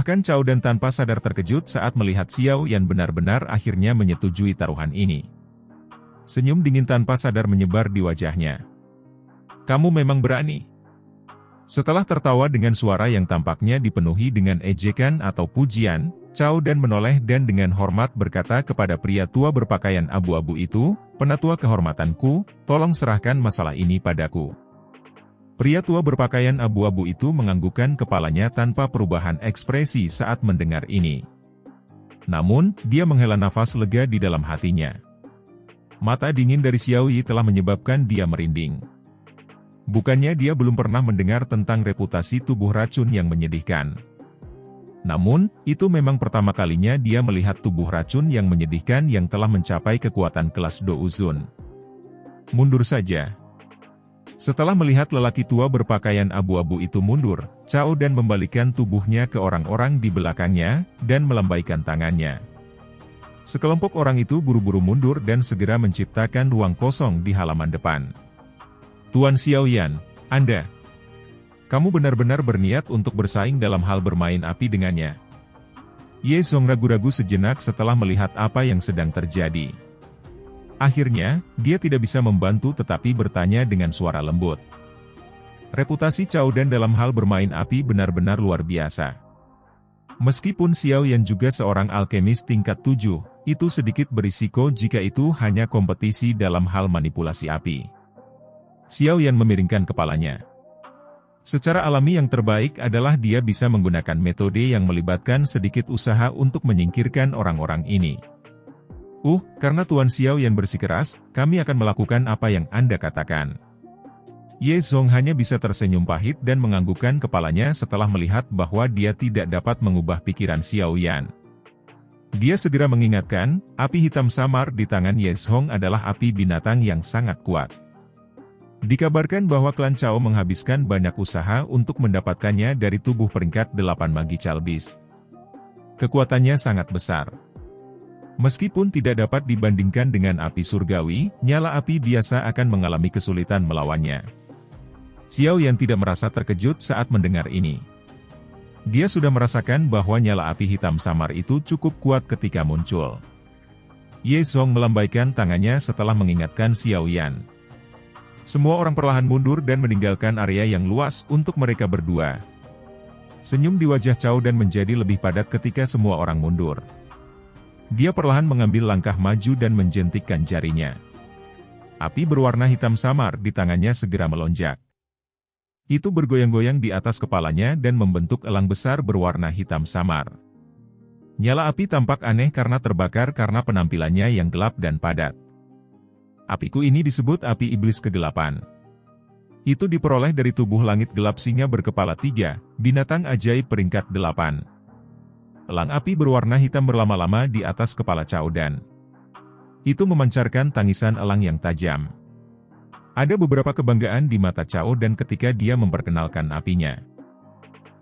Bahkan Cao Dan tanpa sadar terkejut saat melihat Xiao Yan benar-benar akhirnya menyetujui taruhan ini. Senyum dingin tanpa sadar menyebar di wajahnya. "Kamu memang berani." Setelah tertawa dengan suara yang tampaknya dipenuhi dengan ejekan atau pujian, Cao Dan menoleh dan dengan hormat berkata kepada pria tua berpakaian abu-abu itu, "Penatua kehormatanku, tolong serahkan masalah ini padaku." Pria tua berpakaian abu-abu itu menganggukkan kepalanya tanpa perubahan ekspresi saat mendengar ini. Namun, dia menghela nafas lega di dalam hatinya. Mata dingin dari Xiao Yi telah menyebabkan dia merinding. Bukannya dia belum pernah mendengar tentang reputasi tubuh racun yang menyedihkan. Namun, itu memang pertama kalinya dia melihat tubuh racun yang menyedihkan yang telah mencapai kekuatan kelas Douzun. Mundur saja. Setelah melihat lelaki tua berpakaian abu-abu itu mundur, Cao Dan membalikan tubuhnya ke orang-orang di belakangnya, dan melambaikan tangannya. Sekelompok orang itu buru-buru mundur dan segera menciptakan ruang kosong di halaman depan. "Tuan Xiao Yan, kamu benar-benar berniat untuk bersaing dalam hal bermain api dengannya?" Ye Zong ragu-ragu sejenak setelah melihat apa yang sedang terjadi. Akhirnya, dia tidak bisa membantu tetapi bertanya dengan suara lembut. Reputasi Cao Dan dalam hal bermain api benar-benar luar biasa. Meskipun Xiao Yan juga seorang alkemis tingkat 7, itu sedikit berisiko jika itu hanya kompetisi dalam hal manipulasi api. Xiao Yan memiringkan kepalanya. Secara alami yang terbaik adalah dia bisa menggunakan metode yang melibatkan sedikit usaha untuk menyingkirkan orang-orang ini. Karena Tuan Xiao Yan bersikeras, kami akan melakukan apa yang Anda katakan." Ye Zong hanya bisa tersenyum pahit dan menganggukkan kepalanya setelah melihat bahwa dia tidak dapat mengubah pikiran Xiao Yan. Dia segera mengingatkan, api hitam samar di tangan Ye Zong adalah api binatang yang sangat kuat. Dikabarkan bahwa klan Cao menghabiskan banyak usaha untuk mendapatkannya dari tubuh peringkat 8 Magi Calbis. Kekuatannya sangat besar. Meskipun tidak dapat dibandingkan dengan api surgawi, nyala api biasa akan mengalami kesulitan melawannya. Xiao Yan tidak merasa terkejut saat mendengar ini. Dia sudah merasakan bahwa nyala api hitam samar itu cukup kuat ketika muncul. Ye Zong melambaikan tangannya setelah mengingatkan Xiao Yan. Semua orang perlahan mundur dan meninggalkan area yang luas untuk mereka berdua. Senyum di wajah Cao Dan menjadi lebih padat ketika semua orang mundur. Dia perlahan mengambil langkah maju dan menjentikkan jarinya. Api berwarna hitam samar di tangannya segera melonjak. Itu bergoyang-goyang di atas kepalanya dan membentuk elang besar berwarna hitam samar. Nyala api tampak aneh karena terbakar karena penampilannya yang gelap dan padat. Apiku ini disebut api iblis kegelapan. Itu diperoleh dari tubuh langit gelap singa berkepala 3, binatang ajaib peringkat 8. Elang api berwarna hitam berlama-lama di atas kepala Cao Dan. Itu memancarkan tangisan elang yang tajam. Ada beberapa kebanggaan di mata Cao Dan ketika dia memperkenalkan apinya.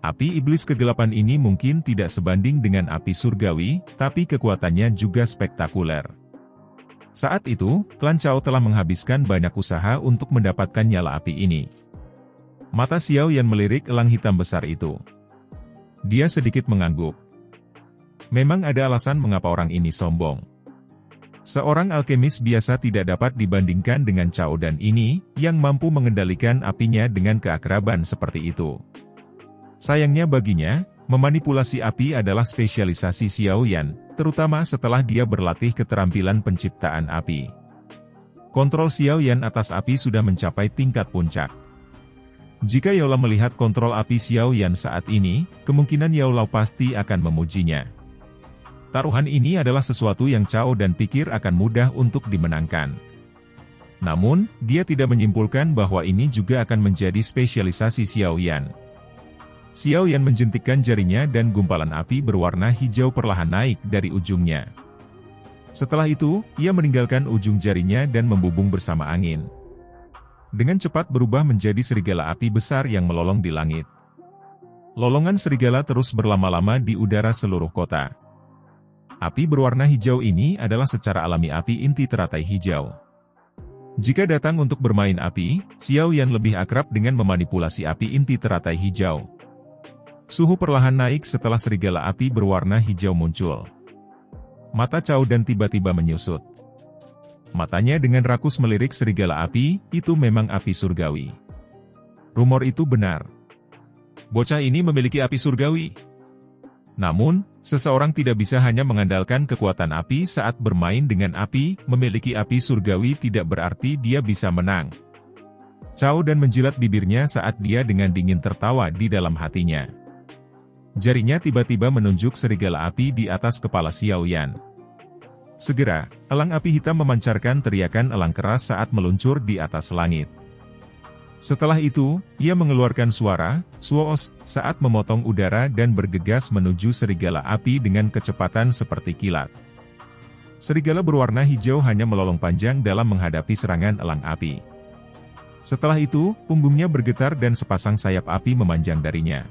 Api iblis kegelapan ini mungkin tidak sebanding dengan api surgawi, tapi kekuatannya juga spektakuler. Saat itu, klan Cao telah menghabiskan banyak usaha untuk mendapatkan nyala api ini. Mata Xiao Yan melirik elang hitam besar itu. Dia sedikit mengangguk. Memang ada alasan mengapa orang ini sombong. Seorang alkemis biasa tidak dapat dibandingkan dengan Cao Dan ini, yang mampu mengendalikan apinya dengan keakraban seperti itu. Sayangnya baginya, memanipulasi api adalah spesialisasi Xiao Yan, terutama setelah dia berlatih keterampilan penciptaan api. Kontrol Xiao Yan atas api sudah mencapai tingkat puncak. Jika Yaola melihat kontrol api Xiao Yan saat ini, kemungkinan Yaola pasti akan memujinya. Taruhan ini adalah sesuatu yang Cao Dan pikir akan mudah untuk dimenangkan. Namun, dia tidak menyimpulkan bahwa ini juga akan menjadi spesialisasi Xiao Yan. Xiao Yan menjentikkan jarinya dan gumpalan api berwarna hijau perlahan naik dari ujungnya. Setelah itu, ia meninggalkan ujung jarinya dan membubung bersama angin. Dengan cepat berubah menjadi serigala api besar yang melolong di langit. Lolongan serigala terus berlama-lama di udara seluruh kota. Api berwarna hijau ini adalah secara alami api inti teratai hijau. Jika datang untuk bermain api, Xiao Yan lebih akrab dengan memanipulasi api inti teratai hijau. Suhu perlahan naik setelah serigala api berwarna hijau muncul. Mata Cao Dan tiba-tiba menyusut. Matanya dengan rakus melirik serigala api, itu memang api surgawi. Rumor itu benar. Bocah ini memiliki api surgawi. Namun, seseorang tidak bisa hanya mengandalkan kekuatan api saat bermain dengan api, memiliki api surgawi tidak berarti dia bisa menang. Cao Dan menjilat bibirnya saat dia dengan dingin tertawa di dalam hatinya. Jarinya tiba-tiba menunjuk serigala api di atas kepala Xiao Yan. Segera, elang api hitam memancarkan teriakan elang keras saat meluncur di atas langit. Setelah itu, ia mengeluarkan suara, "Suoos," saat memotong udara dan bergegas menuju serigala api dengan kecepatan seperti kilat. Serigala berwarna hijau hanya melolong panjang dalam menghadapi serangan elang api. Setelah itu, punggungnya bergetar dan sepasang sayap api memanjang darinya.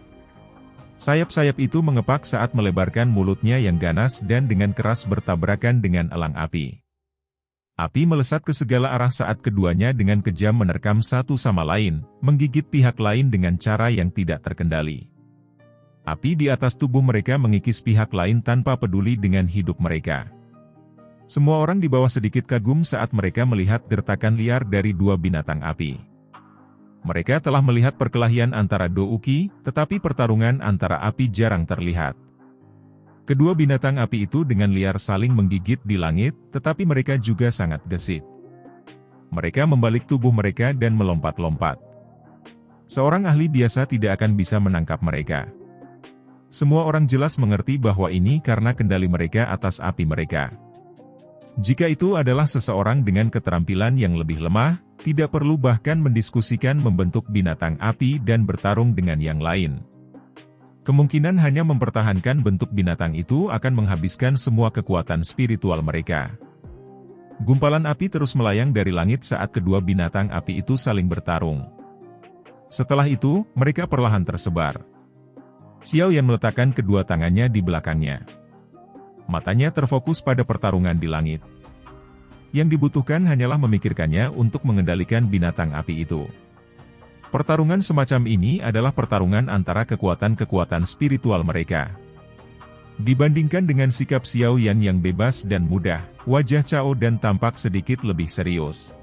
Sayap-sayap itu mengepak saat melebarkan mulutnya yang ganas dan dengan keras bertabrakan dengan elang api. Api melesat ke segala arah saat keduanya dengan kejam menerkam satu sama lain, menggigit pihak lain dengan cara yang tidak terkendali. Api di atas tubuh mereka mengikis pihak lain tanpa peduli dengan hidup mereka. Semua orang di bawah sedikit kagum saat mereka melihat gertakan liar dari dua binatang api. Mereka telah melihat perkelahian antara Douki, tetapi pertarungan antara api jarang terlihat. Kedua binatang api itu dengan liar saling menggigit di langit, tetapi mereka juga sangat gesit. Mereka membalik tubuh mereka dan melompat-lompat. Seorang ahli biasa tidak akan bisa menangkap mereka. Semua orang jelas mengerti bahwa ini karena kendali mereka atas api mereka. Jika itu adalah seseorang dengan keterampilan yang lebih lemah, tidak perlu bahkan mendiskusikan membentuk binatang api dan bertarung dengan yang lain. Kemungkinan hanya mempertahankan bentuk binatang itu akan menghabiskan semua kekuatan spiritual mereka. Gumpalan api terus melayang dari langit saat kedua binatang api itu saling bertarung. Setelah itu, mereka perlahan tersebar. Xiao Yan meletakkan kedua tangannya di belakangnya. Matanya terfokus pada pertarungan di langit. Yang dibutuhkan hanyalah memikirkannya untuk mengendalikan binatang api itu. Pertarungan semacam ini adalah pertarungan antara kekuatan-kekuatan spiritual mereka. Dibandingkan dengan sikap Xiao Yan yang bebas dan mudah, wajah Cao Dan tampak sedikit lebih serius.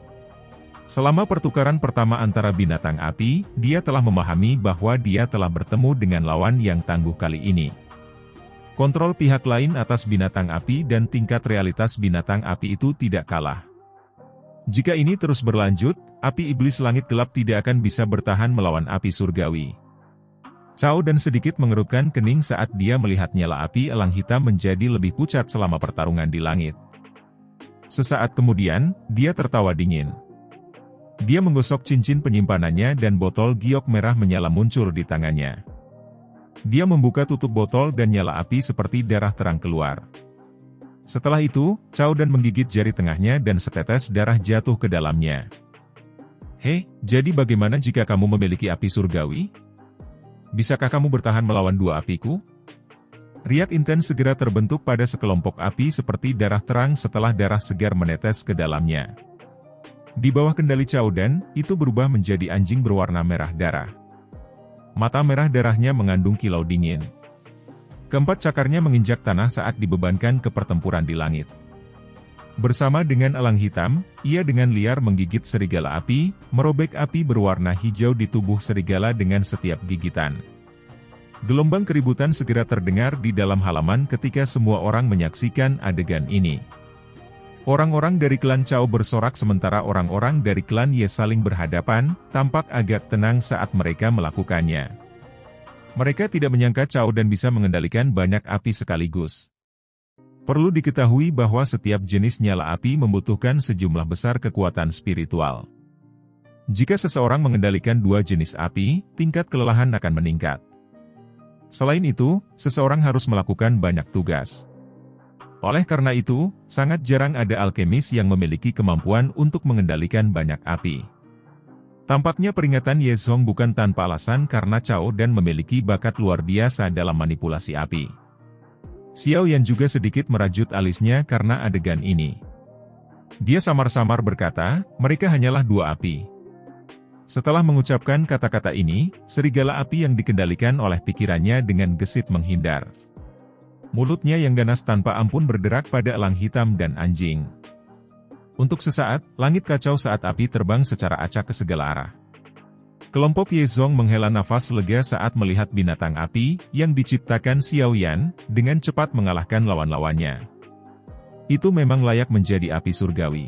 Selama pertukaran pertama antara binatang api, dia telah memahami bahwa dia telah bertemu dengan lawan yang tangguh kali ini. Kontrol pihak lain atas binatang api dan tingkat realitas binatang api itu tidak kalah. Jika ini terus berlanjut, api iblis langit gelap tidak akan bisa bertahan melawan api surgawi. Cao Dan sedikit mengerutkan kening saat dia melihat nyala api elang hitam menjadi lebih pucat selama pertarungan di langit. Sesaat kemudian, dia tertawa dingin. Dia menggosok cincin penyimpanannya dan botol giok merah menyala muncul di tangannya. Dia membuka tutup botol dan nyala api seperti darah terang keluar. Setelah itu, Cao Dan menggigit jari tengahnya dan setetes darah jatuh ke dalamnya. "Hei, jadi bagaimana jika kamu memiliki api surgawi? Bisakah kamu bertahan melawan dua apiku?" Riak intens segera terbentuk pada sekelompok api seperti darah terang setelah darah segar menetes ke dalamnya. Di bawah kendali Cao Dan, itu berubah menjadi anjing berwarna merah darah. Mata merah darahnya mengandung kilau dingin. Keempat cakarnya menginjak tanah saat dibebankan ke pertempuran di langit. Bersama dengan elang hitam, ia dengan liar menggigit serigala api, merobek api berwarna hijau di tubuh serigala dengan setiap gigitan. Gelombang keributan segera terdengar di dalam halaman ketika semua orang menyaksikan adegan ini. Orang-orang dari klan Cao bersorak sementara orang-orang dari klan Ye saling berhadapan, tampak agak tenang saat mereka melakukannya. Mereka tidak menyangka Cao Dan bisa mengendalikan banyak api sekaligus. Perlu diketahui bahwa setiap jenis nyala api membutuhkan sejumlah besar kekuatan spiritual. Jika seseorang mengendalikan dua jenis api, tingkat kelelahan akan meningkat. Selain itu, seseorang harus melakukan banyak tugas. Oleh karena itu, sangat jarang ada alkemis yang memiliki kemampuan untuk mengendalikan banyak api. Tampaknya peringatan Ye Zong bukan tanpa alasan karena Cao Dan memiliki bakat luar biasa dalam manipulasi api. Xiao Yan juga sedikit merajut alisnya karena adegan ini. Dia samar-samar berkata, mereka hanyalah dua api. Setelah mengucapkan kata-kata ini, serigala api yang dikendalikan oleh pikirannya dengan gesit menghindar. Mulutnya yang ganas tanpa ampun berderak pada elang hitam dan anjing. Untuk sesaat, langit kacau saat api terbang secara acak ke segala arah. Kelompok Yezong menghela nafas lega saat melihat binatang api yang diciptakan Xiao Yan dengan cepat mengalahkan lawan-lawannya. Itu memang layak menjadi api surgawi.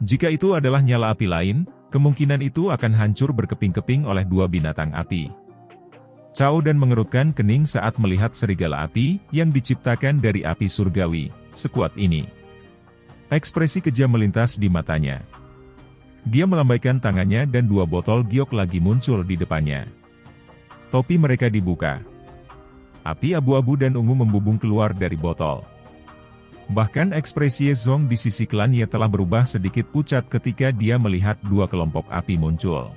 Jika itu adalah nyala api lain, kemungkinan itu akan hancur berkeping-keping oleh dua binatang api. Cao Dan mengerutkan kening saat melihat serigala api yang diciptakan dari api surgawi, sekuat ini. Ekspresi kejam melintas di matanya. Dia melambaikan tangannya dan dua botol giok lagi muncul di depannya. Topi mereka dibuka. Api abu-abu dan ungu membubung keluar dari botol. Bahkan ekspresi Yezong di sisi klannya telah berubah sedikit pucat ketika dia melihat dua kelompok api muncul.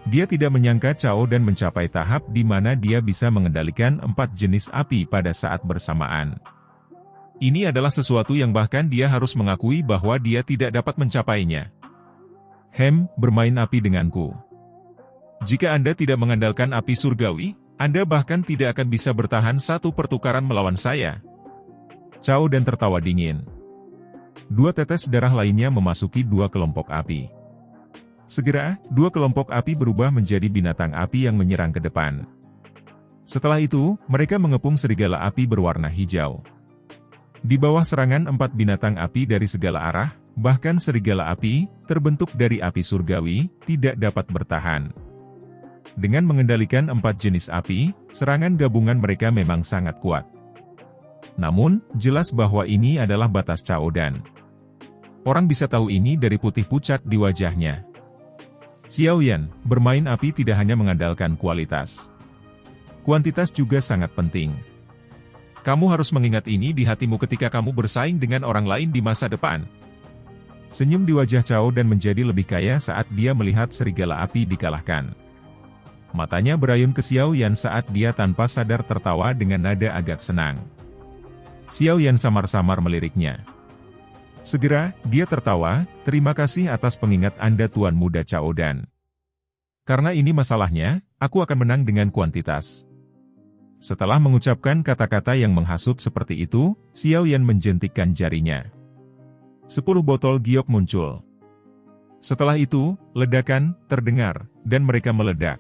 Dia tidak menyangka Cao Dan mencapai tahap di mana dia bisa mengendalikan 4 jenis api pada saat bersamaan. Ini adalah sesuatu yang bahkan dia harus mengakui bahwa dia tidak dapat mencapainya. Bermain api denganku. Jika Anda tidak mengandalkan api surgawi, Anda bahkan tidak akan bisa bertahan satu pertukaran melawan saya. Cao Dan tertawa dingin. Dua tetes darah lainnya memasuki dua kelompok api. Segera, dua kelompok api berubah menjadi binatang api yang menyerang ke depan. Setelah itu, mereka mengepung serigala api berwarna hijau. Di bawah serangan 4 binatang api dari segala arah, bahkan serigala api, terbentuk dari api surgawi, tidak dapat bertahan. Dengan mengendalikan 4 jenis api, serangan gabungan mereka memang sangat kuat. Namun, jelas bahwa ini adalah batas Cao Dan. Orang bisa tahu ini dari putih pucat di wajahnya. Xiao Yan, bermain api tidak hanya mengandalkan kualitas. Kuantitas juga sangat penting. Kamu harus mengingat ini di hatimu ketika kamu bersaing dengan orang lain di masa depan. Senyum di wajah Cao Dan menjadi lebih kaya saat dia melihat serigala api dikalahkan. Matanya berayun ke Xiao Yan saat dia tanpa sadar tertawa dengan nada agak senang. Xiao Yan samar-samar meliriknya. Segera, dia tertawa, terima kasih atas pengingat Anda Tuan Muda Cao Dan. Karena ini masalahnya, aku akan menang dengan kuantitas. Setelah mengucapkan kata-kata yang menghasut seperti itu, Xiao Yan menjentikkan jarinya. 10 botol giok muncul. Setelah itu, ledakan terdengar, dan mereka meledak.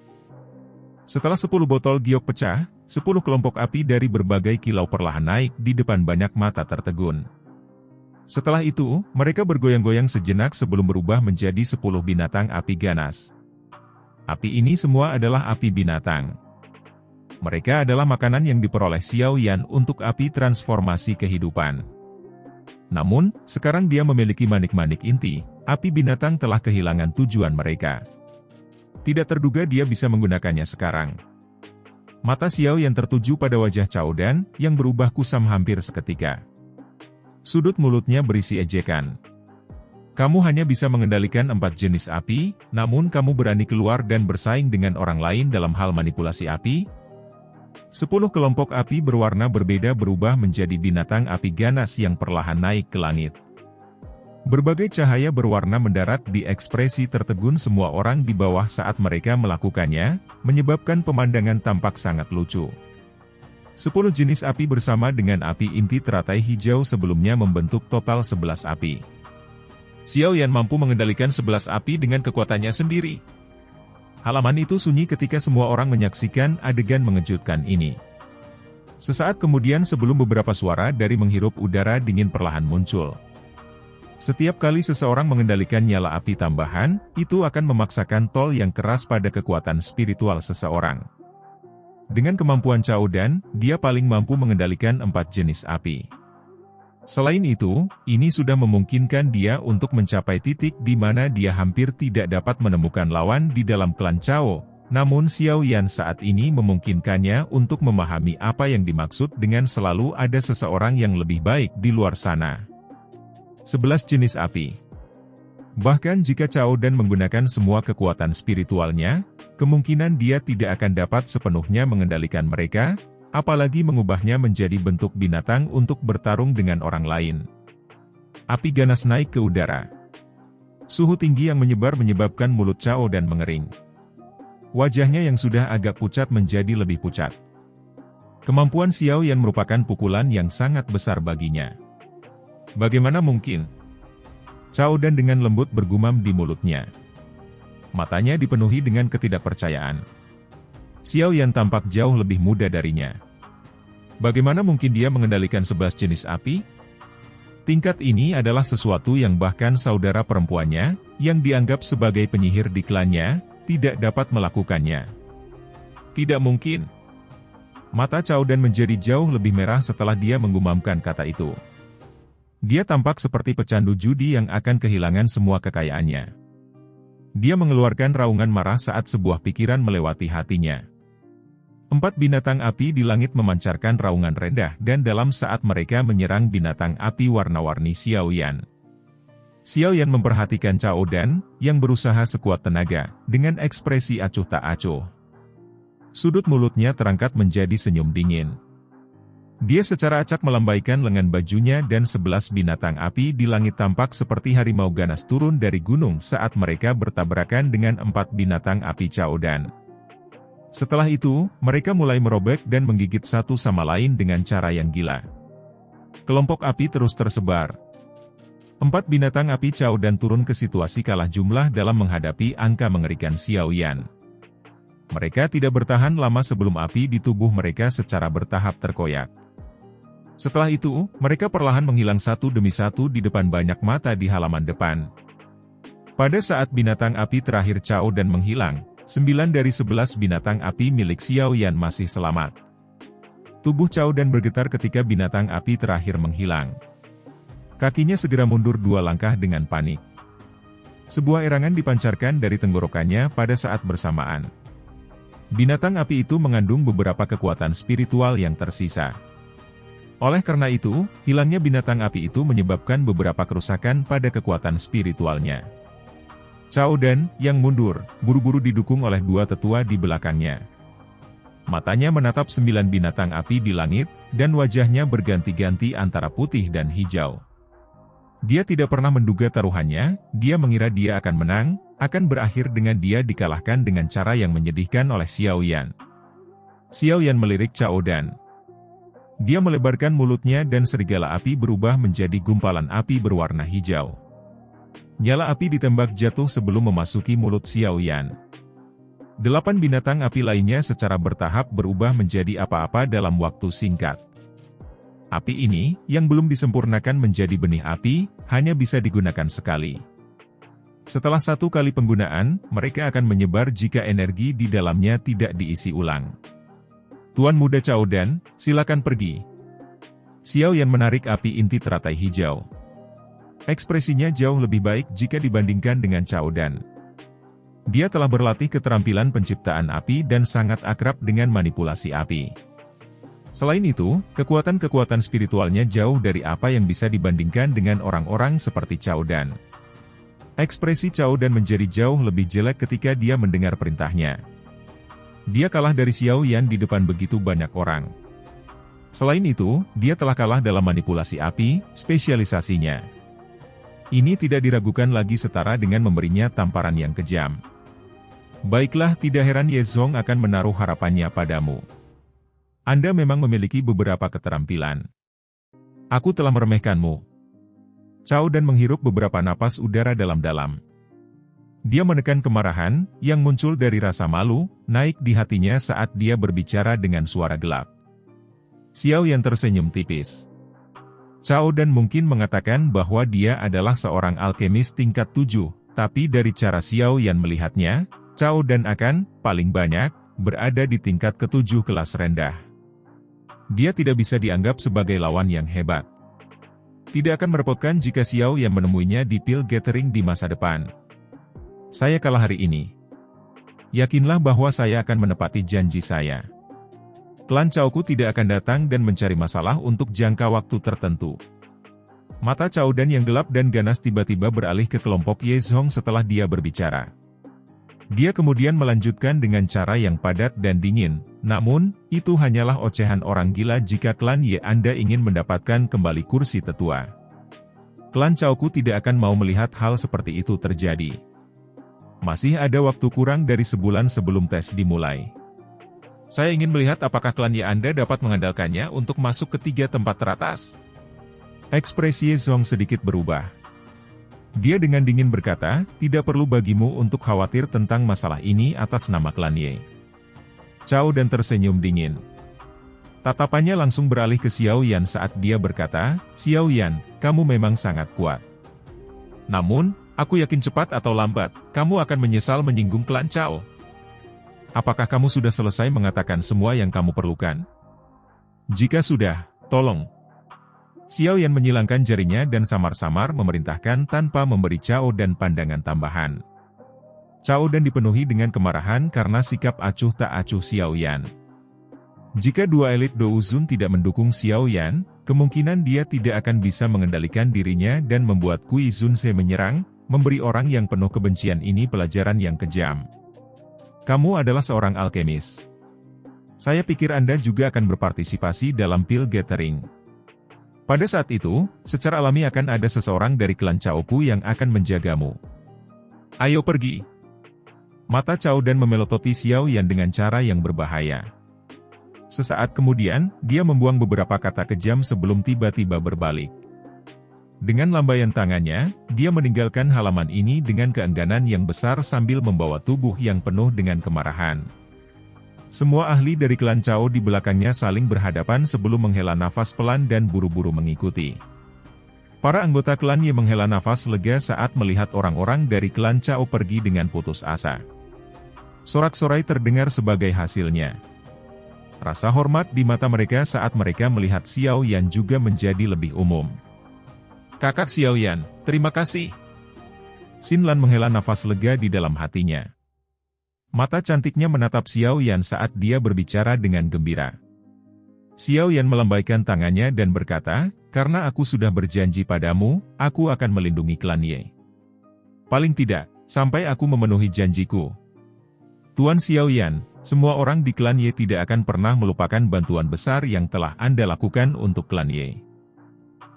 Setelah 10 botol giok pecah, 10 kelompok api dari berbagai kilau perlahan naik di depan banyak mata tertegun. Setelah itu, mereka bergoyang-goyang sejenak sebelum berubah menjadi 10 binatang api ganas. Api ini semua adalah api binatang. Mereka adalah makanan yang diperoleh Xiao Yan untuk api transformasi kehidupan. Namun, sekarang dia memiliki manik-manik inti, api binatang telah kehilangan tujuan mereka. Tidak terduga dia bisa menggunakannya sekarang. Mata Xiao Yan tertuju pada wajah Cao Dan, yang berubah kusam hampir seketika. Sudut mulutnya berisi ejekan. Kamu hanya bisa mengendalikan 4 jenis api, namun kamu berani keluar dan bersaing dengan orang lain dalam hal manipulasi api? 10 kelompok api berwarna berbeda berubah menjadi binatang api ganas yang perlahan naik ke langit. Berbagai cahaya berwarna mendarat di ekspresi tertegun semua orang di bawah saat mereka melakukannya, menyebabkan pemandangan tampak sangat lucu. 10 jenis api bersama dengan api inti teratai hijau sebelumnya membentuk total 11 api. Xiao Yan mampu mengendalikan 11 api dengan kekuatannya sendiri. Halaman itu sunyi ketika semua orang menyaksikan adegan mengejutkan ini. Sesaat kemudian sebelum beberapa suara dari menghirup udara dingin perlahan muncul. Setiap kali seseorang mengendalikan nyala api tambahan, itu akan memaksakan tol yang keras pada kekuatan spiritual seseorang. Dengan kemampuan Cao Dan, dia paling mampu mengendalikan 4 jenis api. Selain itu, ini sudah memungkinkan dia untuk mencapai titik di mana dia hampir tidak dapat menemukan lawan di dalam klan Cao, namun Xiao Yan saat ini memungkinkannya untuk memahami apa yang dimaksud dengan selalu ada seseorang yang lebih baik di luar sana. 11 jenis api. Bahkan jika Cao Dan menggunakan semua kekuatan spiritualnya, kemungkinan dia tidak akan dapat sepenuhnya mengendalikan mereka, apalagi mengubahnya menjadi bentuk binatang untuk bertarung dengan orang lain. Api ganas naik ke udara. Suhu tinggi yang menyebar menyebabkan mulut Chao Dan mengering. Wajahnya yang sudah agak pucat menjadi lebih pucat. Kemampuan Xiao Yan merupakan pukulan yang sangat besar baginya. Bagaimana mungkin? Chao Dan dengan lembut bergumam di mulutnya. Matanya dipenuhi dengan ketidakpercayaan. Xiao Yan tampak jauh lebih muda darinya. Bagaimana mungkin dia mengendalikan 11 jenis api? Tingkat ini adalah sesuatu yang bahkan saudara perempuannya, yang dianggap sebagai penyihir di klannya, tidak dapat melakukannya. Tidak mungkin. Mata Chao Dan menjadi jauh lebih merah setelah dia menggumamkan kata itu. Dia tampak seperti pecandu judi yang akan kehilangan semua kekayaannya. Dia mengeluarkan raungan marah saat sebuah pikiran melewati hatinya. 4 binatang api di langit memancarkan raungan rendah dan dalam saat mereka menyerang binatang api warna-warni Xiao Yan. Xiao Yan memperhatikan Chao Dan, yang berusaha sekuat tenaga, dengan ekspresi acuh tak acuh. Sudut mulutnya terangkat menjadi senyum dingin. Dia secara acak melambaikan lengan bajunya dan 11 binatang api di langit tampak seperti harimau ganas turun dari gunung saat mereka bertabrakan dengan 4 binatang api Chao Dan. Setelah itu, mereka mulai merobek dan menggigit satu sama lain dengan cara yang gila. Kelompok api terus tersebar. 4 binatang api Chao Dan turun ke situasi kalah jumlah dalam menghadapi angka mengerikan Xiao Yan. Mereka tidak bertahan lama sebelum api di tubuh mereka secara bertahap terkoyak. Setelah itu, mereka perlahan menghilang satu demi satu di depan banyak mata di halaman depan. Pada saat binatang api terakhir Chao Dan menghilang, 9 dari 11 binatang api milik Xiao Yan masih selamat. Tubuh Chao Dan bergetar ketika binatang api terakhir menghilang. Kakinya segera mundur 2 langkah dengan panik. Sebuah erangan dipancarkan dari tenggorokannya pada saat bersamaan. Binatang api itu mengandung beberapa kekuatan spiritual yang tersisa. Oleh karena itu, hilangnya binatang api itu menyebabkan beberapa kerusakan pada kekuatan spiritualnya. Chao Dan, yang mundur, buru-buru didukung oleh 2 tetua di belakangnya. Matanya menatap 9 binatang api di langit, dan wajahnya berganti-ganti antara putih dan hijau. Dia tidak pernah menduga taruhannya, dia mengira dia akan menang, akan berakhir dengan dia dikalahkan dengan cara yang menyedihkan oleh Xiao Yan. Xiao Yan melirik Chao Dan. Dia melebarkan mulutnya dan serigala api berubah menjadi gumpalan api berwarna hijau. Nyala api ditembak jatuh sebelum memasuki mulut Xiao Yan. 8 binatang api lainnya secara bertahap berubah menjadi apa-apa dalam waktu singkat. Api ini, yang belum disempurnakan menjadi benih api, hanya bisa digunakan sekali. Setelah 1 kali penggunaan, mereka akan menyebar jika energi di dalamnya tidak diisi ulang. Tuan Muda Chao Dan, silakan pergi. Xiao Yan menarik api inti teratai hijau. Ekspresinya jauh lebih baik jika dibandingkan dengan Chao Dan. Dia telah berlatih keterampilan penciptaan api dan sangat akrab dengan manipulasi api. Selain itu, kekuatan-kekuatan spiritualnya jauh dari apa yang bisa dibandingkan dengan orang-orang seperti Chao Dan. Ekspresi Chao Dan menjadi jauh lebih jelek ketika dia mendengar perintahnya. Dia kalah dari Xiao Yan di depan begitu banyak orang. Selain itu, dia telah kalah dalam manipulasi api, spesialisasinya. Ini tidak diragukan lagi setara dengan memberinya tamparan yang kejam. Baiklah, tidak heran Ye Zong akan menaruh harapannya padamu. Anda memang memiliki beberapa keterampilan. Aku telah meremehkanmu. Chao Dan menghirup beberapa napas udara dalam-dalam. Dia menekan kemarahan, yang muncul dari rasa malu, naik di hatinya saat dia berbicara dengan suara gelap. Xiao Yan tersenyum tipis. Chao Dan mungkin mengatakan bahwa dia adalah seorang alkemis tingkat 7, tapi dari cara Xiao Yan melihatnya, Chao Dan akan, paling banyak, berada di tingkat ke-7 kelas rendah. Dia tidak bisa dianggap sebagai lawan yang hebat. Tidak akan merepotkan jika Xiao Yan menemuinya di pil gathering di masa depan. Saya kalah hari ini. Yakinlah bahwa saya akan menepati janji saya. Klan Chaoku tidak akan datang dan mencari masalah untuk jangka waktu tertentu. Mata Chao Dan yang gelap dan ganas tiba-tiba beralih ke kelompok Ye Zong setelah dia berbicara. Dia kemudian melanjutkan dengan cara yang padat dan dingin, namun, itu hanyalah ocehan orang gila jika klan Ye Anda ingin mendapatkan kembali kursi tetua. Klan Chaoku tidak akan mau melihat hal seperti itu terjadi. Masih ada waktu kurang dari sebulan sebelum tes dimulai. Saya ingin melihat apakah klan Ye Anda dapat mengandalkannya untuk masuk ke 3 tempat teratas. Ekspresi Ye Zong sedikit berubah. Dia dengan dingin berkata, tidak perlu bagimu untuk khawatir tentang masalah ini atas nama klan Ye. Cao Dan tersenyum dingin. Tatapannya langsung beralih ke Xiao Yan saat dia berkata, Xiao Yan, kamu memang sangat kuat. Namun, aku yakin cepat atau lambat, kamu akan menyesal menyinggung klan Cao. Apakah kamu sudah selesai mengatakan semua yang kamu perlukan? Jika sudah, tolong. Xiao Yan menyilangkan jarinya dan samar-samar memerintahkan tanpa memberi Cao Dan pandangan tambahan. Cao Dan dipenuhi dengan kemarahan karena sikap acuh tak acuh Xiao Yan. Jika 2 elit Douzun tidak mendukung Xiao Yan, kemungkinan dia tidak akan bisa mengendalikan dirinya dan membuat Kui Zunse menyerang, memberi orang yang penuh kebencian ini pelajaran yang kejam. Kamu adalah seorang alkemis. Saya pikir Anda juga akan berpartisipasi dalam pil gathering. Pada saat itu, secara alami akan ada seseorang dari klan Chaoku yang akan menjagamu. Ayo pergi. Mata Cao Dan memelototi Xiao Yan dengan cara yang berbahaya. Sesaat kemudian, dia membuang beberapa kata kejam sebelum tiba-tiba berbalik. Dengan lambaian tangannya, dia meninggalkan halaman ini dengan keengganan yang besar sambil membawa tubuh yang penuh dengan kemarahan. Semua ahli dari klan Cao di belakangnya saling berhadapan sebelum menghela nafas pelan dan buru-buru mengikuti. Para anggota klan Ye menghela nafas lega saat melihat orang-orang dari klan Cao pergi dengan putus asa. Sorak-sorai terdengar sebagai hasilnya. Rasa hormat di mata mereka saat mereka melihat Xiao Yan juga menjadi lebih umum. Kakak Xiao Yan, terima kasih. Xin Lan menghela nafas lega di dalam hatinya. Mata cantiknya menatap Xiao Yan saat dia berbicara dengan gembira. Xiao Yan melambaikan tangannya dan berkata, karena aku sudah berjanji padamu, aku akan melindungi klan Ye. Paling tidak, sampai aku memenuhi janjiku. Tuan Xiao Yan, semua orang di klan Ye tidak akan pernah melupakan bantuan besar yang telah Anda lakukan untuk klan Ye.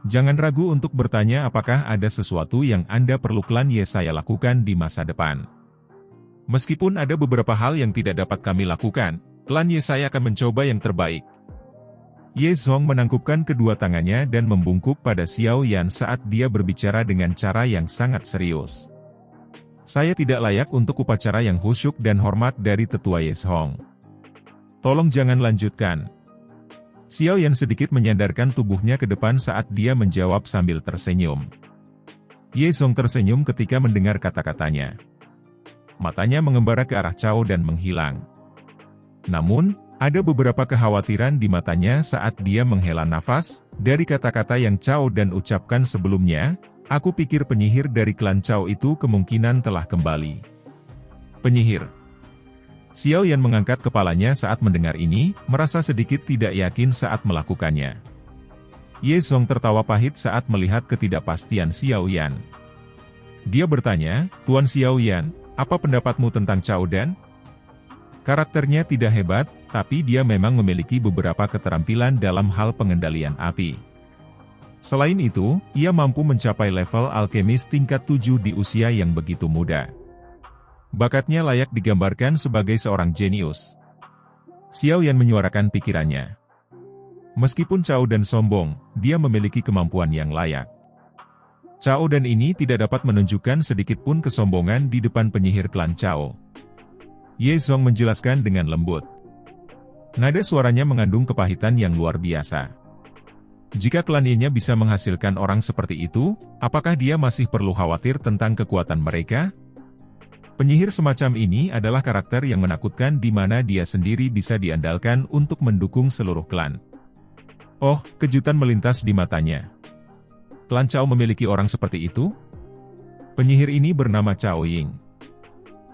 Jangan ragu untuk bertanya apakah ada sesuatu yang Anda perlu klan Ye saya lakukan di masa depan. Meskipun ada beberapa hal yang tidak dapat kami lakukan, klan Ye saya akan mencoba yang terbaik. Ye Zong menangkupkan kedua tangannya dan membungkuk pada Xiao Yan saat dia berbicara dengan cara yang sangat serius. Saya tidak layak untuk upacara yang khusyuk dan hormat dari tetua Ye Zong. Tolong jangan lanjutkan. Xiao Yan sedikit menyandarkan tubuhnya ke depan saat dia menjawab sambil tersenyum. Ye Zong tersenyum ketika mendengar kata-katanya. Matanya mengembara ke arah Cao dan menghilang. Namun, ada beberapa kekhawatiran di matanya saat dia menghela nafas, dari kata-kata yang Cao Dan ucapkan sebelumnya. Aku pikir penyihir dari klan Cao itu kemungkinan telah kembali. Penyihir. Xiao Yan mengangkat kepalanya saat mendengar ini, merasa sedikit tidak yakin saat melakukannya. Ye Zong tertawa pahit saat melihat ketidakpastian Xiao Yan. Dia bertanya, Tuan Xiao Yan, apa pendapatmu tentang Cao Dan? Karakternya tidak hebat, tapi dia memang memiliki beberapa keterampilan dalam hal pengendalian api. Selain itu, ia mampu mencapai level alkemis tingkat 7 di usia yang begitu muda. Bakatnya layak digambarkan sebagai seorang jenius. Xiao Yan menyuarakan pikirannya. Meskipun Cao Dan sombong, dia memiliki kemampuan yang layak. Cao Dan ini tidak dapat menunjukkan sedikitpun kesombongan di depan penyihir klan Cao. Ye Zong menjelaskan dengan lembut. Nada suaranya mengandung kepahitan yang luar biasa. Jika klan Ye-nya bisa menghasilkan orang seperti itu, apakah dia masih perlu khawatir tentang kekuatan mereka? Penyihir semacam ini adalah karakter yang menakutkan di mana dia sendiri bisa diandalkan untuk mendukung seluruh klan. Oh, kejutan melintas di matanya. Klan Cao memiliki orang seperti itu? Penyihir ini bernama Cao Ying.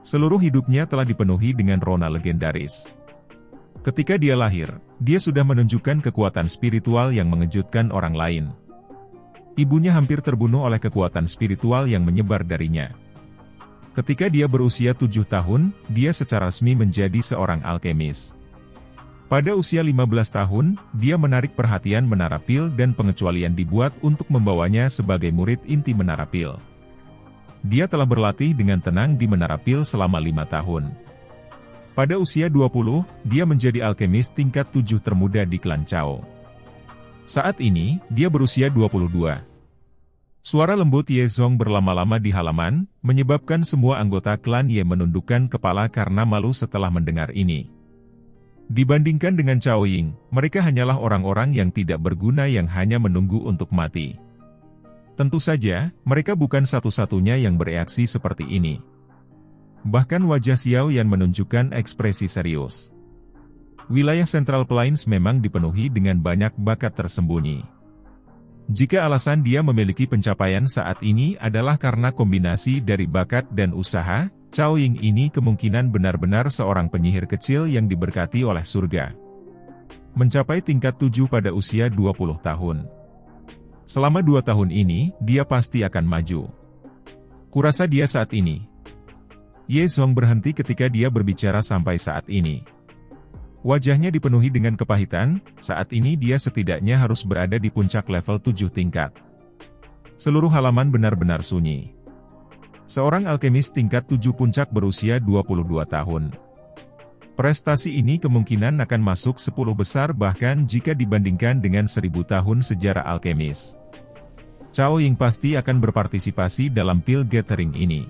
Seluruh hidupnya telah dipenuhi dengan rona legendaris. Ketika dia lahir, dia sudah menunjukkan kekuatan spiritual yang mengejutkan orang lain. Ibunya hampir terbunuh oleh kekuatan spiritual yang menyebar darinya. Ketika dia berusia 7 tahun, dia secara resmi menjadi seorang alkemis. Pada usia 15 tahun, dia menarik perhatian Menara Pil dan pengecualian dibuat untuk membawanya sebagai murid inti Menara Pil. Dia telah berlatih dengan tenang di Menara Pil selama 5 tahun. Pada usia 20, dia menjadi alkemis tingkat 7 termuda di klan Chao. Saat ini, dia berusia 22. Suara lembut Ye Zong berlama-lama di halaman, menyebabkan semua anggota klan Ye menundukkan kepala karena malu setelah mendengar ini. Dibandingkan dengan Cao Ying, mereka hanyalah orang-orang yang tidak berguna yang hanya menunggu untuk mati. Tentu saja, mereka bukan satu-satunya yang bereaksi seperti ini. Bahkan wajah Xiao Yan menunjukkan ekspresi serius. Wilayah Central Plains memang dipenuhi dengan banyak bakat tersembunyi. Jika alasan dia memiliki pencapaian saat ini adalah karena kombinasi dari bakat dan usaha, Cao Ying ini kemungkinan benar-benar seorang penyihir kecil yang diberkati oleh surga. Mencapai tingkat 7 pada usia 20 tahun. Selama 2 tahun ini, dia pasti akan maju. Kurasa dia saat ini. Ye Zong berhenti ketika dia berbicara sampai saat ini. Wajahnya dipenuhi dengan kepahitan, saat ini dia setidaknya harus berada di puncak level 7 tingkat. Seluruh halaman benar-benar sunyi. Seorang alkemis tingkat 7 puncak berusia 22 tahun. Prestasi ini kemungkinan akan masuk 10 besar bahkan jika dibandingkan dengan 1000 tahun sejarah alkemis. Cao Ying pasti akan berpartisipasi dalam Pil Gathering ini.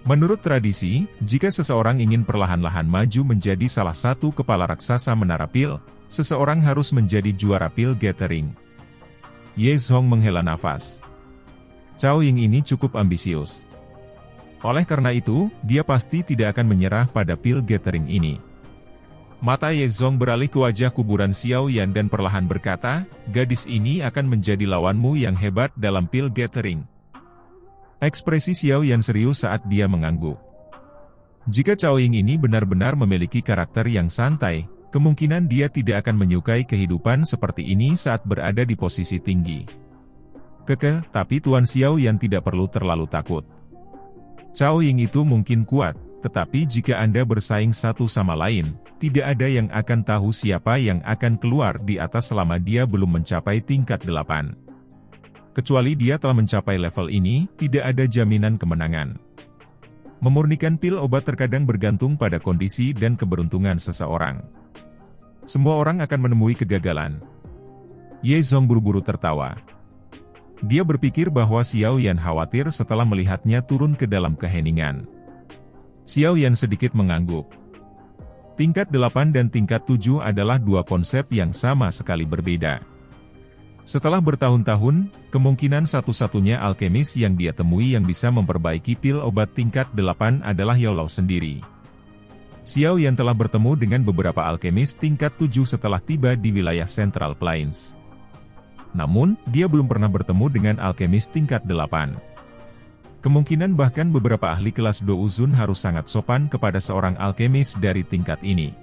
Menurut tradisi, jika seseorang ingin perlahan-lahan maju menjadi salah satu kepala raksasa Menara Pil, seseorang harus menjadi juara Pil Gathering. Ye Zong menghela nafas. Cao Ying ini cukup ambisius. Oleh karena itu, dia pasti tidak akan menyerah pada Pil Gathering ini. Mata Ye Zong beralih ke wajah kuburan Xiao Yan dan perlahan berkata, gadis ini akan menjadi lawanmu yang hebat dalam Pil Gathering. Ekspresi Xiao Yan serius saat dia mengangguk. Jika Cao Ying ini benar-benar memiliki karakter yang santai, kemungkinan dia tidak akan menyukai kehidupan seperti ini saat berada di posisi tinggi. Tapi Tuan Xiao Yan tidak perlu terlalu takut. Cao Ying itu mungkin kuat, tetapi jika Anda bersaing satu sama lain, tidak ada yang akan tahu siapa yang akan keluar di atas selama dia belum mencapai tingkat 8. Kecuali dia telah mencapai level ini, tidak ada jaminan kemenangan. Memurnikan pil obat terkadang bergantung pada kondisi dan keberuntungan seseorang. Semua orang akan menemui kegagalan. Ye Zong buru-buru tertawa. Dia berpikir bahwa Xiao Yan khawatir setelah melihatnya turun ke dalam keheningan. Xiao Yan sedikit mengangguk. Tingkat 8 dan tingkat 7 adalah dua konsep yang sama sekali berbeda. Setelah bertahun-tahun, kemungkinan satu-satunya alkemis yang dia temui yang bisa memperbaiki pil obat tingkat 8 adalah Yao Lao sendiri. Xiao Yan telah bertemu dengan beberapa alkemis tingkat 7 setelah tiba di wilayah Central Plains. Namun, dia belum pernah bertemu dengan alkemis tingkat 8. Kemungkinan bahkan beberapa ahli kelas Douzun harus sangat sopan kepada seorang alkemis dari tingkat ini.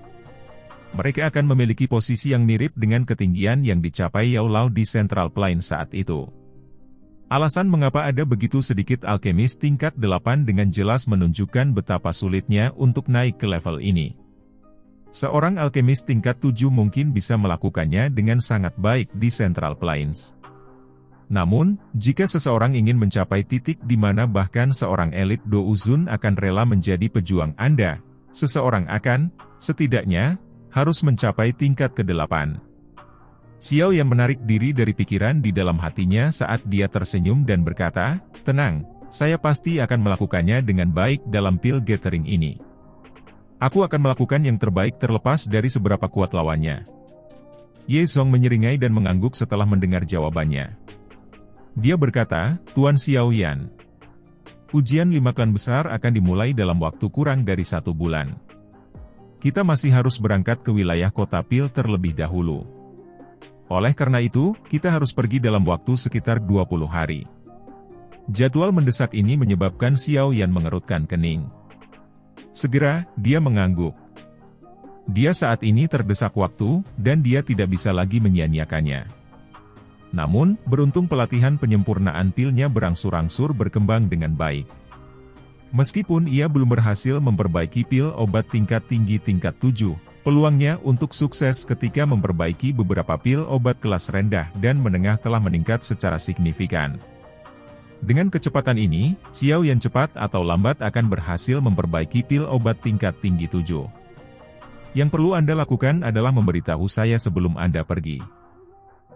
Mereka akan memiliki posisi yang mirip dengan ketinggian yang dicapai Yao Lao di Central Plains saat itu. Alasan mengapa ada begitu sedikit alkemis tingkat 8 dengan jelas menunjukkan betapa sulitnya untuk naik ke level ini. Seorang alkemis tingkat 7 mungkin bisa melakukannya dengan sangat baik di Central Plains. Namun, jika seseorang ingin mencapai titik di mana bahkan seorang elit Douzun akan rela menjadi pejuang Anda, seseorang akan, setidaknya, harus mencapai tingkat ke-8. Xiao Yan menarik diri dari pikiran di dalam hatinya saat dia tersenyum dan berkata, tenang, saya pasti akan melakukannya dengan baik dalam Pil Gathering ini. Aku akan melakukan yang terbaik terlepas dari seberapa kuat lawannya. Ye Zong menyeringai dan mengangguk setelah mendengar jawabannya. Dia berkata, Tuan Xiao Yan, ujian 5 klan besar akan dimulai dalam waktu kurang dari 1 bulan. Kita masih harus berangkat ke wilayah kota Pil terlebih dahulu. Oleh karena itu, kita harus pergi dalam waktu sekitar 20 hari. Jadwal mendesak ini menyebabkan Xiao Yan mengerutkan kening. Segera, dia mengangguk. Dia saat ini terdesak waktu, dan dia tidak bisa lagi menyia-nyiakannya. Namun, beruntung pelatihan penyempurnaan pilnya berangsur-angsur berkembang dengan baik. Meskipun ia belum berhasil memperbaiki pil obat tingkat tinggi tingkat 7, Peluangnya untuk sukses ketika memperbaiki beberapa pil obat kelas rendah dan menengah telah meningkat secara signifikan. Dengan kecepatan ini, Xiao Yan cepat atau lambat akan berhasil memperbaiki pil obat tingkat tinggi 7. Yang perlu Anda lakukan adalah memberitahu saya sebelum Anda pergi.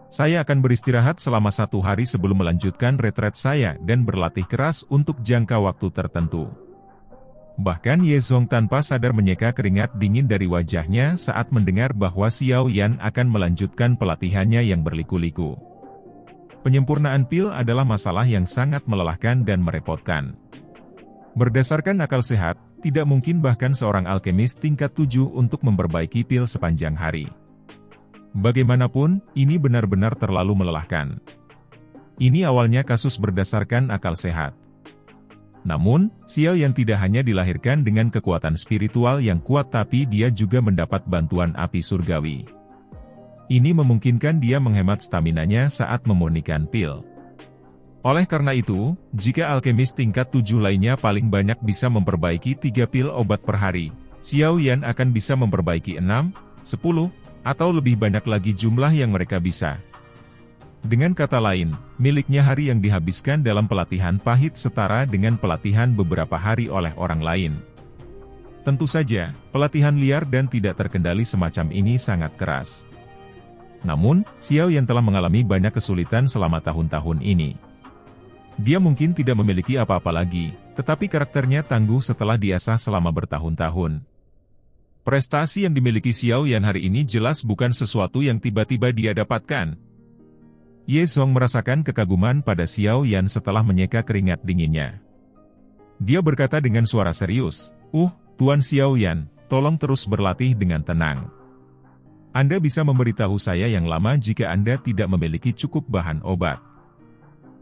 Saya akan beristirahat selama 1 hari sebelum melanjutkan retret saya dan berlatih keras untuk jangka waktu tertentu. Bahkan Ye Zong tanpa sadar menyeka keringat dingin dari wajahnya saat mendengar bahwa Xiao Yan akan melanjutkan pelatihannya yang berliku-liku. Penyempurnaan pil adalah masalah yang sangat melelahkan dan merepotkan. Berdasarkan akal sehat, tidak mungkin bahkan seorang alkemis tingkat 7 untuk memperbaiki pil sepanjang hari. Bagaimanapun, ini benar-benar terlalu melelahkan. Ini awalnya kasus berdasarkan akal sehat. Namun, Xiao Yan tidak hanya dilahirkan dengan kekuatan spiritual yang kuat tapi dia juga mendapat bantuan api surgawi. Ini memungkinkan dia menghemat staminanya saat memurnikan pil. Oleh karena itu, jika alkemis tingkat 7 lainnya paling banyak bisa memperbaiki 3 pil obat per hari, Xiao Yan akan bisa memperbaiki 6, 10, atau lebih banyak lagi jumlah yang mereka bisa. Dengan kata lain, miliknya hari yang dihabiskan dalam pelatihan pahit setara dengan pelatihan beberapa hari oleh orang lain. Tentu saja, pelatihan liar dan tidak terkendali semacam ini sangat keras. Namun, Xiao Yan telah mengalami banyak kesulitan selama tahun-tahun ini. Dia mungkin tidak memiliki apa-apa lagi, tetapi karakternya tangguh setelah diasah selama bertahun-tahun. Prestasi yang dimiliki Xiao Yan hari ini jelas bukan sesuatu yang tiba-tiba dia dapatkan. Ye Zong merasakan kekaguman pada Xiao Yan setelah menyeka keringat dinginnya. Dia berkata dengan suara serius, Tuan Xiao Yan, tolong terus berlatih dengan tenang. Anda bisa memberitahu saya yang lama jika Anda tidak memiliki cukup bahan obat.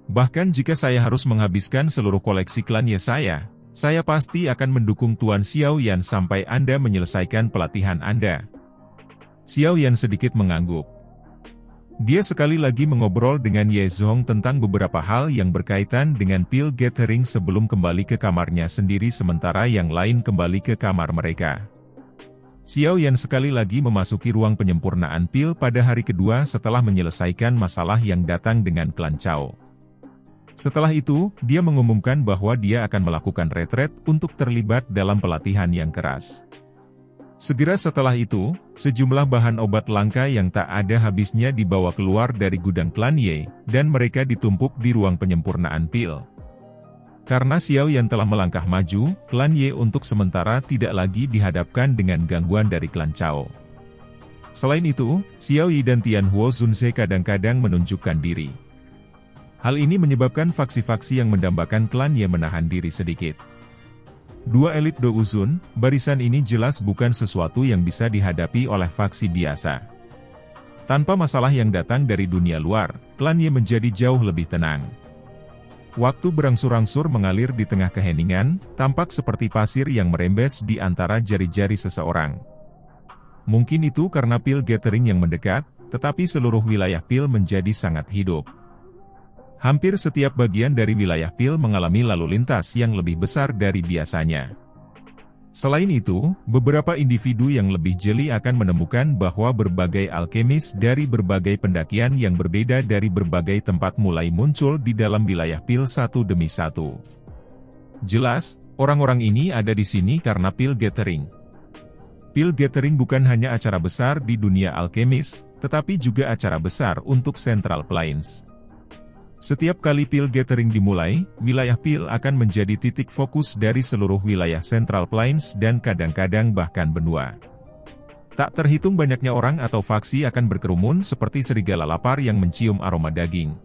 Bahkan jika saya harus menghabiskan seluruh koleksi klan Ye saya pasti akan mendukung Tuan Xiao Yan sampai Anda menyelesaikan pelatihan Anda. Xiao Yan sedikit mengangguk. Dia sekali lagi mengobrol dengan Ye Zong tentang beberapa hal yang berkaitan dengan pil gathering sebelum kembali ke kamarnya sendiri sementara yang lain kembali ke kamar mereka. Xiao Yan sekali lagi memasuki ruang penyempurnaan pil pada hari kedua setelah menyelesaikan masalah yang datang dengan klan Chao. Setelah itu, dia mengumumkan bahwa dia akan melakukan retret untuk terlibat dalam pelatihan yang keras. Segera setelah itu, sejumlah bahan obat langka yang tak ada habisnya dibawa keluar dari gudang klan Ye, dan mereka ditumpuk di ruang penyempurnaan pil. Karena Xiao Yan telah melangkah maju, klan Ye untuk sementara tidak lagi dihadapkan dengan gangguan dari klan Chao. Selain itu, Xiao Yi dan Tian Huo Zunze kadang-kadang menunjukkan diri. Hal ini menyebabkan faksi-faksi yang mendambakan klan Ye menahan diri sedikit. Dua elit Douzun, barisan ini jelas bukan sesuatu yang bisa dihadapi oleh faksi biasa. Tanpa masalah yang datang dari dunia luar, klan Ye menjadi jauh lebih tenang. Waktu berangsur-angsur mengalir di tengah keheningan, tampak seperti pasir yang merembes di antara jari-jari seseorang. Mungkin itu karena pil gathering yang mendekat, tetapi seluruh wilayah pil menjadi sangat hidup. Hampir setiap bagian dari wilayah pil mengalami lalu lintas yang lebih besar dari biasanya. Selain itu, beberapa individu yang lebih jeli akan menemukan bahwa berbagai alkemis dari berbagai pendakian yang berbeda dari berbagai tempat mulai muncul di dalam wilayah pil satu demi satu. Jelas, orang-orang ini ada di sini karena pil gathering. Pil gathering bukan hanya acara besar di dunia alkemis, tetapi juga acara besar untuk Central Plains. Setiap kali pil gathering dimulai, wilayah pil akan menjadi titik fokus dari seluruh wilayah Central Plains dan kadang-kadang bahkan benua. Tak terhitung banyaknya orang atau faksi akan berkerumun seperti serigala lapar yang mencium aroma daging.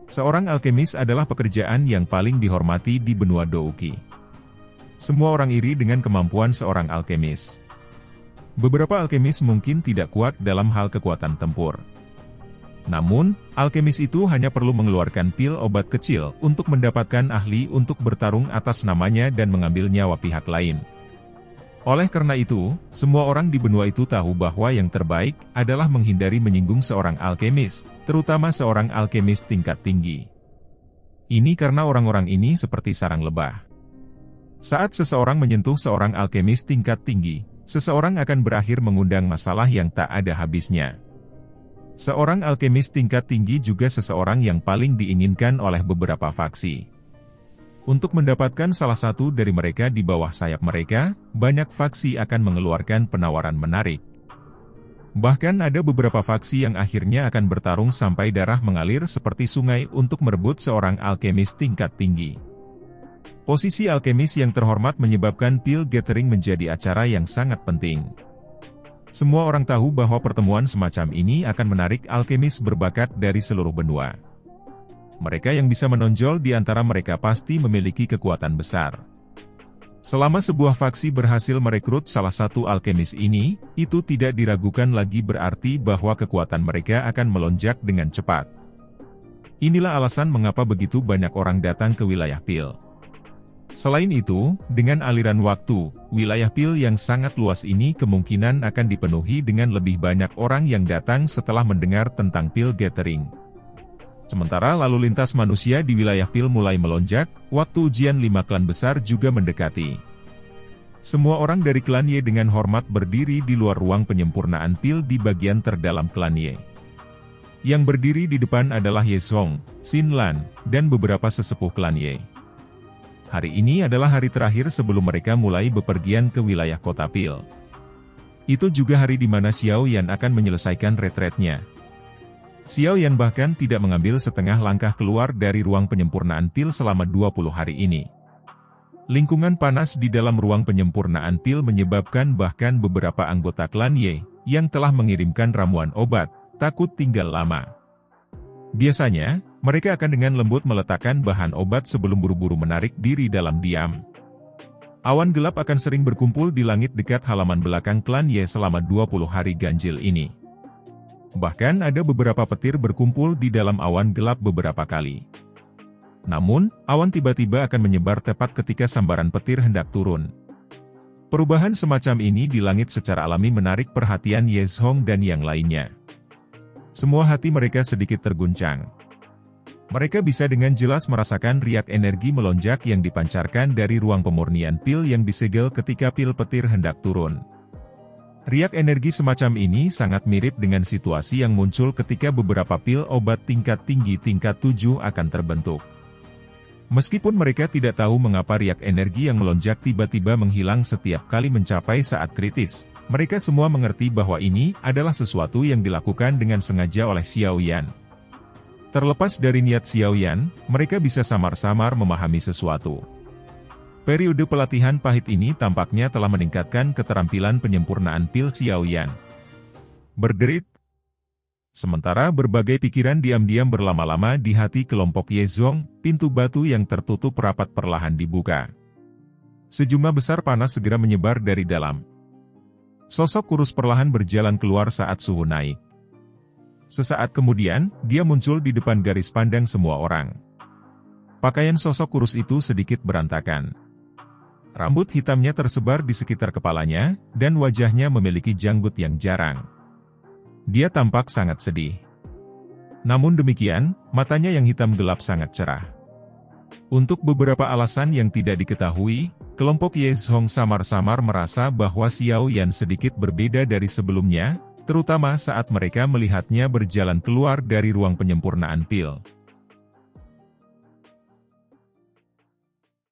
Seorang alkemis adalah pekerjaan yang paling dihormati di benua Douki. Semua orang iri dengan kemampuan seorang alkemis. Beberapa alkemis mungkin tidak kuat dalam hal kekuatan tempur. Namun, alkemis itu hanya perlu mengeluarkan pil obat kecil untuk mendapatkan ahli untuk bertarung atas namanya dan mengambil nyawa pihak lain. Oleh karena itu, semua orang di benua itu tahu bahwa yang terbaik adalah menghindari menyinggung seorang alkemis, terutama seorang alkemis tingkat tinggi. Ini karena orang-orang ini seperti sarang lebah. Saat seseorang menyentuh seorang alkemis tingkat tinggi, seseorang akan berakhir mengundang masalah yang tak ada habisnya. Seorang alkemis tingkat tinggi juga seseorang yang paling diinginkan oleh beberapa faksi. Untuk mendapatkan salah satu dari mereka di bawah sayap mereka, banyak faksi akan mengeluarkan penawaran menarik. Bahkan ada beberapa faksi yang akhirnya akan bertarung sampai darah mengalir seperti sungai untuk merebut seorang alkemis tingkat tinggi. Posisi alkemis yang terhormat menyebabkan Pil Gathering menjadi acara yang sangat penting. Semua orang tahu bahwa pertemuan semacam ini akan menarik alkemis berbakat dari seluruh benua. Mereka yang bisa menonjol di antara mereka pasti memiliki kekuatan besar. Selama sebuah faksi berhasil merekrut salah satu alkemis ini, itu tidak diragukan lagi berarti bahwa kekuatan mereka akan melonjak dengan cepat. Inilah alasan mengapa begitu banyak orang datang ke wilayah Pil. Selain itu, dengan aliran waktu, wilayah Pil yang sangat luas ini kemungkinan akan dipenuhi dengan lebih banyak orang yang datang setelah mendengar tentang Pil Gathering. Sementara lalu lintas manusia di wilayah Pil mulai melonjak, waktu ujian 5 klan besar juga mendekati. Semua orang dari klan Ye dengan hormat berdiri di luar ruang penyempurnaan Pil di bagian terdalam klan Ye. Yang berdiri di depan adalah Ye Zhong, Xin Lan, dan beberapa sesepuh klan Ye. Hari ini adalah hari terakhir sebelum mereka mulai bepergian ke wilayah kota Pil. Itu juga hari di mana Xiao Yan akan menyelesaikan retretnya. Xiao Yan bahkan tidak mengambil setengah langkah keluar dari ruang penyempurnaan Pil selama 20 hari ini. Lingkungan panas di dalam ruang penyempurnaan Pil menyebabkan bahkan beberapa anggota klan Ye, yang telah mengirimkan ramuan obat, takut tinggal lama. Biasanya, mereka akan dengan lembut meletakkan bahan obat sebelum buru-buru menarik diri dalam diam. Awan gelap akan sering berkumpul di langit dekat halaman belakang klan Ye selama 20 hari ganjil ini. Bahkan ada beberapa petir berkumpul di dalam awan gelap beberapa kali. Namun, awan tiba-tiba akan menyebar tepat ketika sambaran petir hendak turun. Perubahan semacam ini di langit secara alami menarik perhatian Ye Zhong dan yang lainnya. Semua hati mereka sedikit terguncang. Mereka bisa dengan jelas merasakan riak energi melonjak yang dipancarkan dari ruang pemurnian Pil yang disegel ketika pil petir hendak turun. Riak energi semacam ini sangat mirip dengan situasi yang muncul ketika beberapa pil obat tingkat tinggi tingkat 7 akan terbentuk. Meskipun mereka tidak tahu mengapa riak energi yang melonjak tiba-tiba menghilang setiap kali mencapai saat kritis, mereka semua mengerti bahwa ini adalah sesuatu yang dilakukan dengan sengaja oleh Xiao Yan. Terlepas dari niat Xiao Yan, mereka bisa samar-samar memahami sesuatu. Periode pelatihan pahit ini tampaknya telah meningkatkan keterampilan penyempurnaan pil Xiao Yan. Berderit. Sementara berbagai pikiran diam-diam berlama-lama di hati kelompok Ye Zhong, pintu batu yang tertutup rapat perlahan dibuka. Sejumlah besar panas segera menyebar dari dalam. Sosok kurus perlahan berjalan keluar saat suhu naik. Sesaat kemudian, dia muncul di depan garis pandang semua orang. Pakaian sosok kurus itu sedikit berantakan. Rambut hitamnya tersebar di sekitar kepalanya, dan wajahnya memiliki janggut yang jarang. Dia tampak sangat sedih. Namun demikian, matanya yang hitam gelap sangat cerah. Untuk beberapa alasan yang tidak diketahui, kelompok Ye Zhong samar-samar merasa bahwa Xiao Yan sedikit berbeda dari sebelumnya, terutama saat mereka melihatnya berjalan keluar dari ruang penyempurnaan pil.